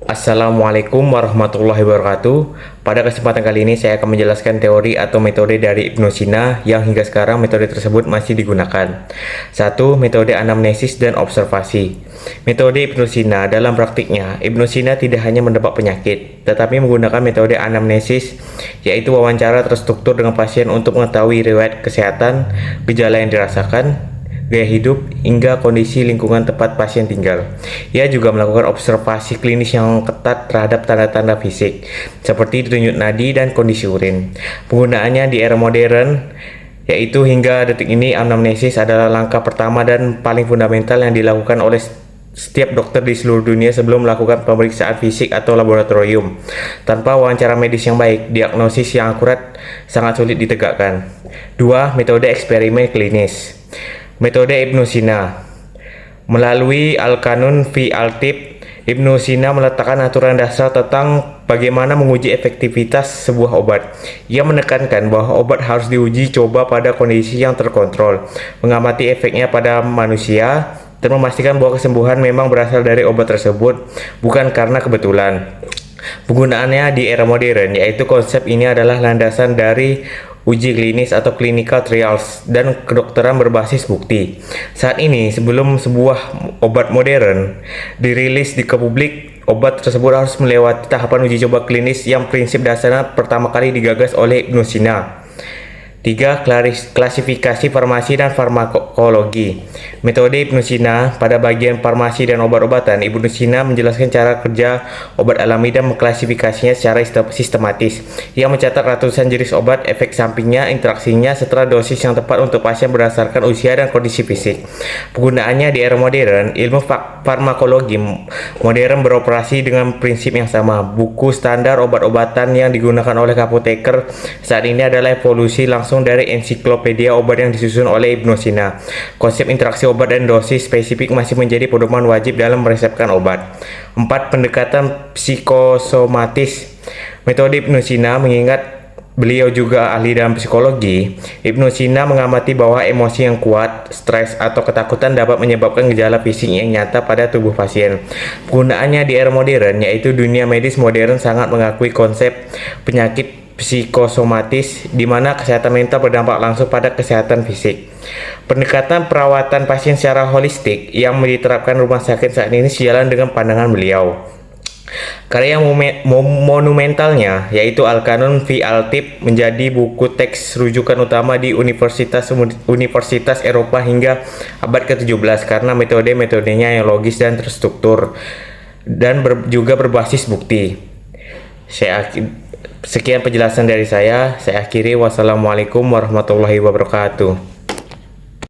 Assalamualaikum warahmatullahi wabarakatuh. Pada kesempatan kali ini saya akan menjelaskan teori atau metode dari Ibnu Sina yang hingga sekarang metode tersebut masih digunakan. 1. Metode anamnesis dan observasi. Metode Ibnu Sina dalam praktiknya, Ibnu Sina tidak hanya mendebak penyakit, tetapi menggunakan metode anamnesis, yaitu wawancara terstruktur dengan pasien untuk mengetahui riwayat kesehatan, gejala yang dirasakan, gaya hidup, hingga kondisi lingkungan tempat pasien tinggal. Ia juga melakukan observasi klinis yang ketat terhadap tanda-tanda fisik, seperti denyut nadi dan kondisi urin. Penggunaannya di era modern, yaitu hingga detik ini anamnesis adalah langkah pertama dan paling fundamental yang dilakukan oleh setiap dokter di seluruh dunia sebelum melakukan pemeriksaan fisik atau laboratorium. Tanpa wawancara medis yang baik, diagnosis yang akurat sangat sulit ditegakkan. 2. Metode eksperimen klinis. Metode Ibnu Sina. Melalui Al-Qanun fi Al-Tib, Ibnu Sina meletakkan aturan dasar tentang bagaimana menguji efektivitas sebuah obat. Ia menekankan bahwa obat harus diuji coba pada kondisi yang terkontrol, mengamati efeknya pada manusia, dan memastikan bahwa kesembuhan memang berasal dari obat tersebut, bukan karena kebetulan. Penggunaannya di era modern, yaitu konsep ini adalah landasan dari uji klinis atau clinical trials dan kedokteran berbasis bukti. Saat ini, sebelum sebuah obat modern dirilis ke publik, obat tersebut harus melewati tahapan uji coba klinis yang prinsip dasarnya pertama kali digagas oleh Ibnu Sina. 3. Klasifikasi farmasi dan farmakologi. Metode Ibnu Sina pada bagian farmasi dan obat-obatan, Ibnu Sina menjelaskan cara kerja obat alami dan mengklasifikasinya secara sistematis. Ia mencatat ratusan jenis obat, efek sampingnya, interaksinya, serta dosis yang tepat untuk pasien berdasarkan usia dan kondisi fisik. Penggunaannya di era modern, ilmu farmakologi modern beroperasi dengan prinsip yang sama. Buku standar obat-obatan yang digunakan oleh apoteker saat ini adalah evolusi langsung dari ensiklopedia obat yang disusun oleh Ibnu Sina. Konsep interaksi obat dan dosis spesifik masih menjadi pedoman wajib dalam meresepkan obat. 4. Pendekatan psikosomatis. Metode Ibnu Sina, mengingat beliau juga ahli dalam psikologi, Ibnu Sina mengamati bahwa emosi yang kuat, stres, atau ketakutan dapat menyebabkan gejala fisik yang nyata pada tubuh pasien. Penggunaannya di era modern, yaitu dunia medis modern, sangat mengakui konsep penyakit psikosomatis, di mana kesehatan mental berdampak langsung pada kesehatan fisik. Pendekatan perawatan pasien secara holistik yang diterapkan rumah sakit saat ini sejalan dengan pandangan beliau. Karya monumentalnya, yaitu Al-Qanun fi Al-Tib, menjadi buku teks rujukan utama di universitas Eropa hingga abad ke-17 karena metodenya yang logis dan terstruktur dan juga berbasis bukti. Sekian penjelasan dari saya akhiri. Wassalamualaikum warahmatullahi wabarakatuh.